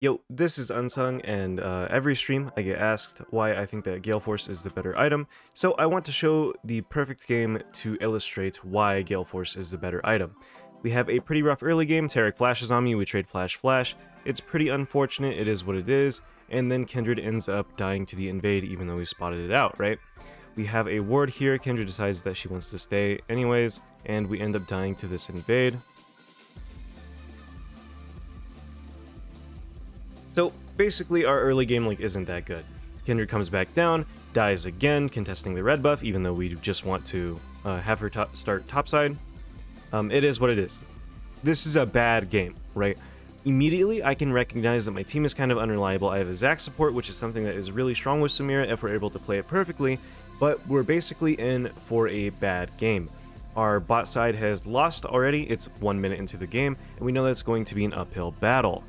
Yo, this is Unsung, and every stream I get asked why I think that Galeforce is the better item, so I want to show the perfect game to illustrate why Galeforce is the better item. We have a pretty rough early game, Tarek flashes on me, we trade flash, it's pretty unfortunate, it is what it is, and then Kindred ends up dying to the invade even though we spotted it out, right? We have a ward here, Kindred decides that she wants to stay anyways, and we end up dying to this invade. So basically our early game isn't that good. Kindred comes back down, dies again, contesting the red buff, even though we just want to have her start topside. It is what it is. This is a bad game, right? Immediately I can recognize that my team is kind of unreliable. I have a Zac support, which is something that is really strong with Samira if we're able to play it perfectly, but we're basically in for a bad game. Our bot side has lost already, it's 1 minute into the game, and we know that it's going to be an uphill battle.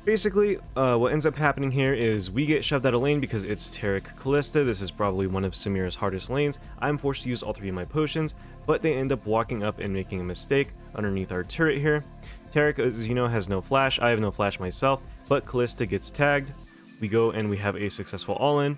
Basically, what ends up happening here is we get shoved out of lane because it's Tarek Kalista. This is probably one of Samira's hardest lanes. I'm forced to use all 3 of my potions, but they end up walking up and making a mistake underneath our turret here. Tarek, as you know, has no flash. I have no flash myself, but Kalista gets tagged. We go and we have a successful all-in,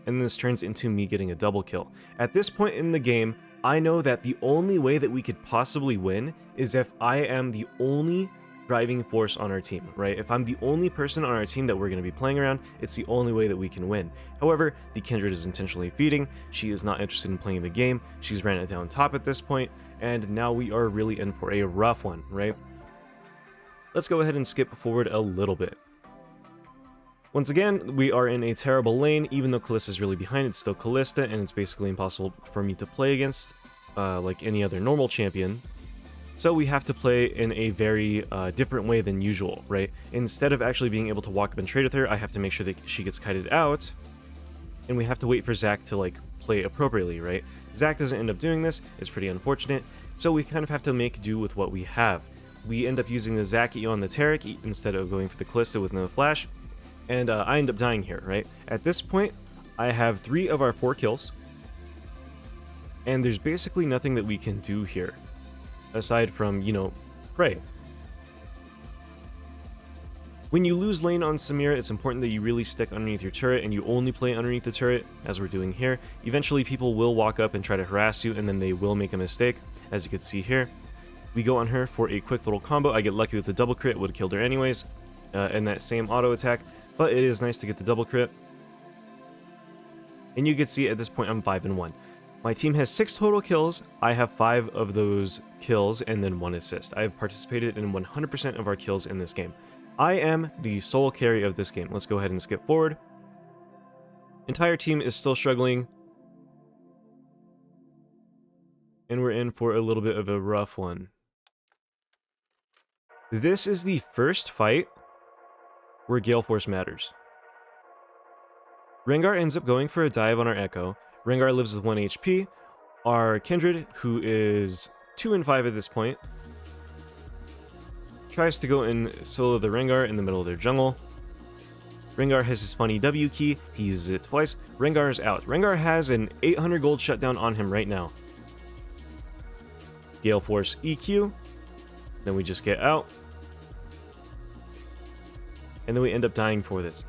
and this turns into me getting a double kill. At this point in the game, I know that the only way that we could possibly win is if I am the only driving force on our team, right? If I'm the only person on our team that we're going to be playing around, it's the only way that we can win. However, the Kindred is intentionally feeding. She is not interested in playing the game. She's ran it down top at this point, and now we are really in for a rough one, right? Let's go ahead and skip forward a little bit. Once again, we are in a terrible lane. Even though Kalista is really behind, it's still Kalista, and it's basically impossible for me to play against like any other normal champion. So we have to play in a very different way than usual, right? Instead of actually being able to walk up and trade with her, I have to make sure that she gets kited out, and we have to wait for Zac to play appropriately, right? Zac doesn't end up doing this, it's pretty unfortunate, so we kind of have to make do with what we have. We end up using the Zac E on the Tarek instead of going for the Kalista with no flash, and I end up dying here, right? At this point, I have 3 of our 4 kills, and there's basically nothing that we can do here aside from, pray. When you lose lane on Samira, it's important that you really stick underneath your turret and you only play underneath the turret, as we're doing here. Eventually people will walk up and try to harass you, and then they will make a mistake, as you can see here. We go on her for a quick little combo. I get lucky with the double crit, would have killed her anyways, and that same auto attack, but it is nice to get the double crit. And you can see at this point I'm 5-1. My team has 6 total kills. I have 5 of those kills and then 1 assist. I have participated in 100% of our kills in this game. I am the sole carry of this game. Let's go ahead and skip forward. Entire team is still struggling, and we're in for a little bit of a rough one. This is the first fight where Galeforce matters. Rengar ends up going for a dive on our Echo. Rengar lives with 1 HP. Our Kindred, who is 2-5 at this point, tries to go and solo the Rengar in the middle of their jungle. Rengar has his funny W key. He uses it twice. Rengar is out. Rengar has an 800 gold shutdown on him right now. Galeforce EQ. Then we just get out. And then we end up dying for this.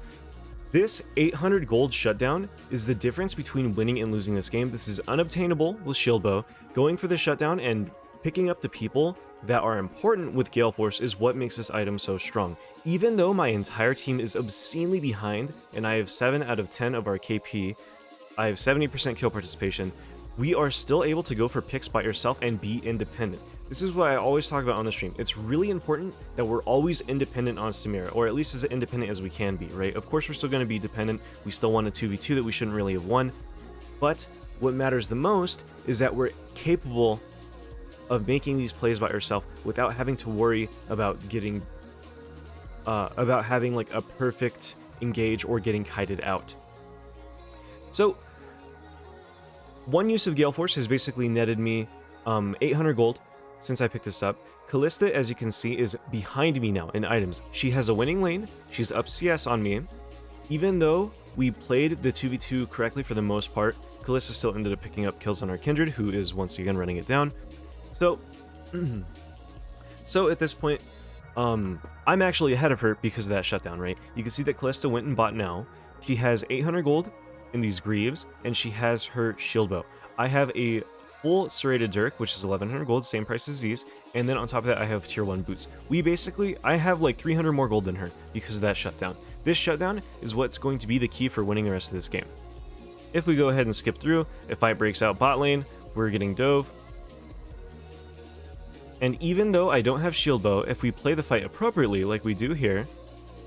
This 800 gold shutdown is the difference between winning and losing this game. This is unobtainable with Shield Bow. Going for the shutdown and picking up the people that are important with Galeforce is what makes this item so strong. Even though my entire team is obscenely behind, and I have 7 out of 10 of our KP, I have 70% kill participation, we are still able to go for picks by yourself and be independent. This is what I always talk about on the stream. It's really important that we're always independent on Samira, or at least as independent as we can be, right? Of course, we're still going to be dependent. We still won a 2v2 that we shouldn't really have won. But what matters the most is that we're capable of making these plays by ourselves without having to worry about getting, about having a perfect engage or getting kited out. So, one use of Galeforce has basically netted me 800 gold since I picked this up. Kalista, as you can see, is behind me now in items. She has a winning lane. She's up CS on me. Even though we played the 2v2 correctly for the most part, Kalista still ended up picking up kills on our Kindred, who is once again running it down. So at this point, I'm actually ahead of her because of that shutdown, right? You can see that Callista went and bought now. She has 800 gold in these greaves, and she has her shield bow. I have a full serrated dirk, which is 1100 gold, same price as these, and then on top of that I have tier 1 boots. I have like 300 more gold than her because of that shutdown. This shutdown is what's going to be the key for winning the rest of this game. If we go ahead and skip through, if fight breaks out bot lane, we're getting dove. And even though I don't have shield bow, if we play the fight appropriately like we do here,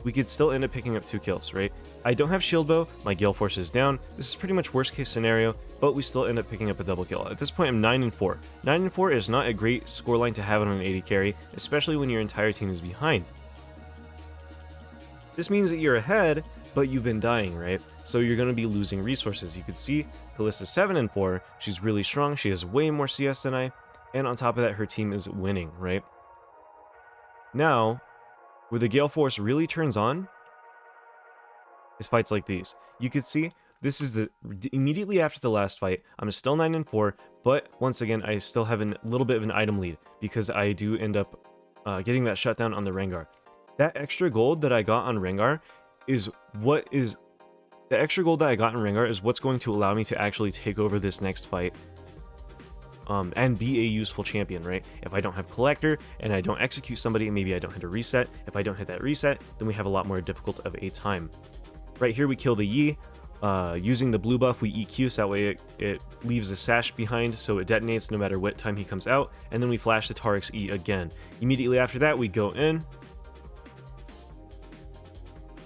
we could still end up picking up 2 kills, right? I don't have shield bow, my Galeforce is down. This is pretty much worst case scenario, but we still end up picking up a double kill. At this point, I'm 9-4. 9-4 is not a great scoreline to have on an AD carry, especially when your entire team is behind. This means that you're ahead, but you've been dying, right? So you're going to be losing resources. You can see Callista's 7-4. She's really strong. She has way more CS than I. And on top of that, her team is winning, right? Now, where the Galeforce really turns on is fights like these. You can see this is immediately after the last fight. I'm still 9-4, but once again, I still have a little bit of an item lead because I do end up getting that shutdown on the Rengar. That extra gold that I got on Rengar is what's going to allow me to actually take over this next fight. And be a useful champion, right? If I don't have Collector and I don't execute somebody, maybe I don't hit a reset. If I don't hit that reset, then we have a lot more difficult of a time. Right here, we kill the Yi. Using the blue buff, we EQ, so that way it leaves a sash behind, so it detonates no matter what time he comes out. And then we flash the Tarek's E again. Immediately after that, we go in.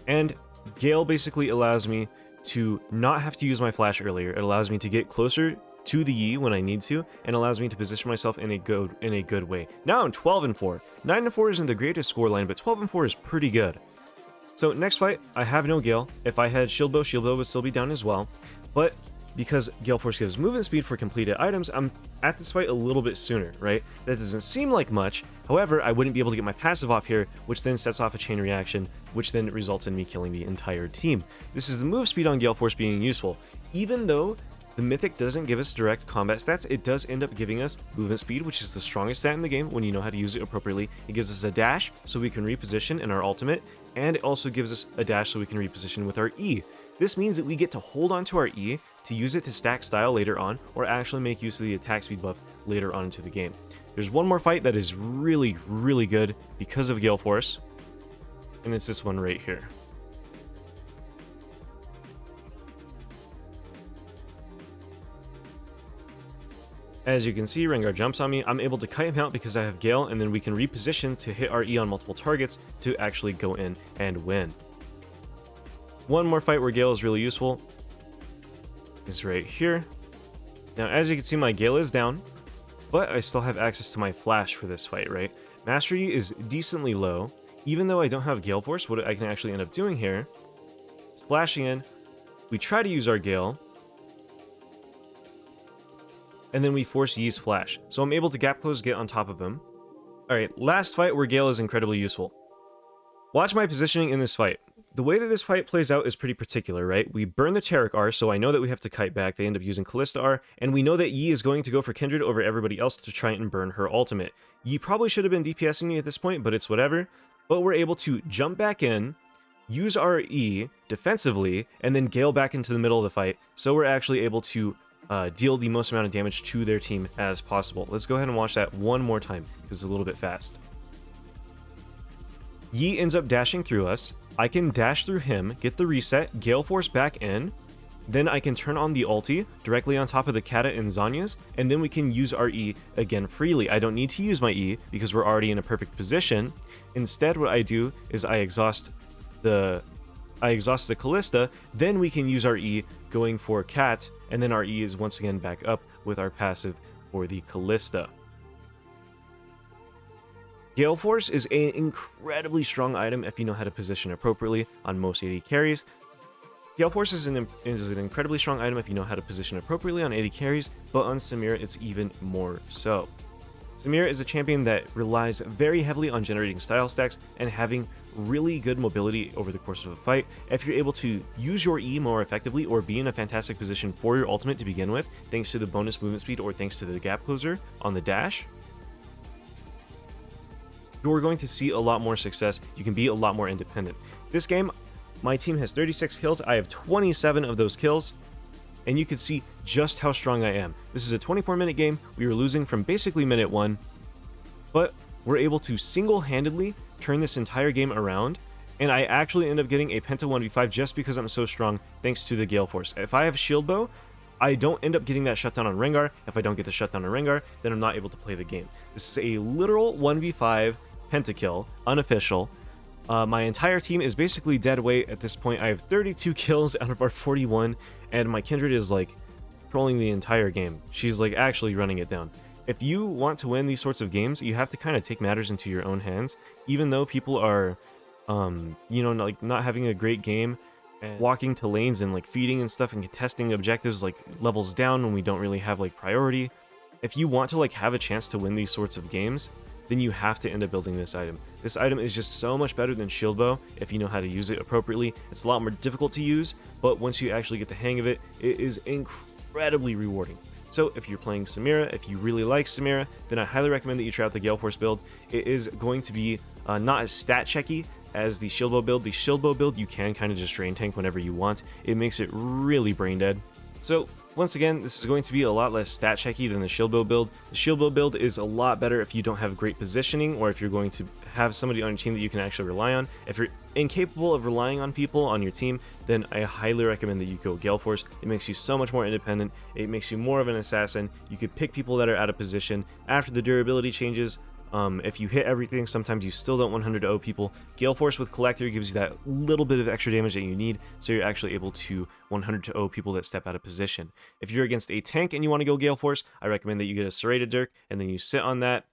And Gale basically allows me to not have to use my flash earlier. It allows me to get closer to the Yi when I need to, and allows me to position myself in a good way. Now I'm 12-4. 9-4 isn't the greatest scoreline, but 12-4 is pretty good. So next fight, I have no Gale. If I had shield bow would still be down as well. But because Galeforce gives movement speed for completed items, I'm at this fight a little bit sooner, right? That doesn't seem like much. However, I wouldn't be able to get my passive off here, which then sets off a chain reaction, which then results in me killing the entire team. This is the move speed on Galeforce being useful. Even though the Mythic doesn't give us direct combat stats, it does end up giving us movement speed, which is the strongest stat in the game when you know how to use it appropriately. It gives us a dash so we can reposition in our ultimate, and it also gives us a dash so we can reposition with our E. This means that we get to hold onto our E to use it to stack style later on, or actually make use of the attack speed buff later on into the game. There's one more fight that is really, really good because of Galeforce, and it's this one right here. As you can see, Rengar jumps on me. I'm able to kite him out because I have Gale, and then we can reposition to hit our E on multiple targets to actually go in and win. One more fight where Gale is really useful is right here. Now, as you can see, my Gale is down, but I still have access to my flash for this fight, right? Mastery is decently low. Even though I don't have Galeforce, what I can actually end up doing here is flashing in. We try to use our Gale, and then we force Yi's flash. So I'm able to gap close, get on top of him. Alright, last fight where Gale is incredibly useful. Watch my positioning in this fight. The way that this fight plays out is pretty particular, right? We burn the Tarek R, so I know that we have to kite back. They end up using Callista R, and we know that Yi is going to go for Kindred over everybody else to try and burn her ultimate. Yi probably should have been DPSing me at this point, but it's whatever. But we're able to jump back in, use our E defensively, and then Gale back into the middle of the fight, so we're actually able to deal the most amount of damage to their team as possible. Let's go ahead and watch that one more time, because it's a little bit fast. Yi ends up dashing through us. I can dash through him, get the reset, Galeforce back in, then I can turn on the ulti directly on top of the Kata and Zanya's, and then we can use our E again freely. I don't need to use my E because we're already in a perfect position. Instead, what I do is I exhaust the Callista, then we can use our E going for Cat, and then our E is once again back up with our passive for the Callista. Galeforce is an incredibly strong item if you know how to position appropriately on most AD carries. Galeforce is an incredibly strong item if you know how to position appropriately on AD carries, but on Samira it's even more so. Samira is a champion that relies very heavily on generating style stacks and having really good mobility over the course of a fight. If you're able to use your E more effectively or be in a fantastic position for your ultimate to begin with, thanks to the bonus movement speed or thanks to the gap closer on the dash, you're going to see a lot more success. You can be a lot more independent. This game, my team has 36 kills. I have 27 of those kills, and you can see just how strong I am. This is a 24-minute game. We were losing from basically minute 1, but we're able to single-handedly turn this entire game around, and I actually end up getting a Penta 1v5 just because I'm so strong, thanks to the Galeforce. If I have Shield Bow, I don't end up getting that shutdown on Rengar. If I don't get the shutdown on Rengar, then I'm not able to play the game. This is a literal 1v5 pentakill, unofficial. My entire team is basically dead weight at this point. I have 32 kills out of our 41, and my Kindred is like trolling the entire game. She's like actually running it down. If you want to win these sorts of games, you have to kind of take matters into your own hands. Even though people are, you know, like not having a great game, and walking to lanes and like feeding and stuff and contesting objectives like levels down when we don't really have like priority. If you want to like have a chance to win these sorts of games, then you have to end up building this item. This item is just so much better than Shield Bow if you know how to use it appropriately. It's a lot more difficult to use, but once you actually get the hang of it, it is incredibly rewarding. So if you're playing Samira, if you really like Samira, then I highly recommend that you try out the Galeforce build. It is going to be not as stat checky as the Shield Bow build. The Shield Bow build, you can kind of just drain tank whenever you want. It makes it really brain dead. So once again, this is going to be a lot less stat checky than the Shield Bow build. The Shield Bow build is a lot better if you don't have great positioning, or if you're going to have somebody on your team that you can actually rely on. If you're incapable of relying on people on your team, then I highly recommend that you go Galeforce. It makes you so much more independent. It makes you more of an assassin. You could pick people that are out of position. After the durability changes, if you hit everything, sometimes you still don't 100-0 people. Galeforce with Collector gives you that little bit of extra damage that you need, so you're actually able to 100-0 people that step out of position. If you're against a tank and you want to go Galeforce, I recommend that you get a Serrated Dirk, and then you sit on that,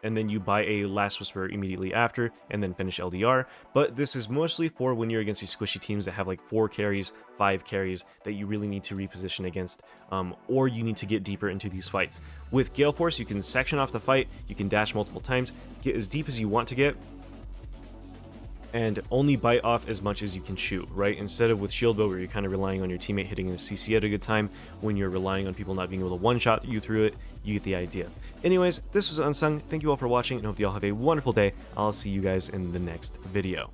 and then you buy a Last Whisper immediately after, and then finish LDR. But this is mostly for when you're against these squishy teams that have like 4 carries, 5 carries that you really need to reposition against, or you need to get deeper into these fights. With Galeforce, you can section off the fight, you can dash multiple times, get as deep as you want to get, and only bite off as much as you can shoot, right? Instead of with Shield Bow, where you're kind of relying on your teammate hitting a CC at a good time, when you're relying on people not being able to one-shot you through it, you get the idea. Anyways, this was Unsung. Thank you all for watching, and hope you all have a wonderful day. I'll see you guys in the next video.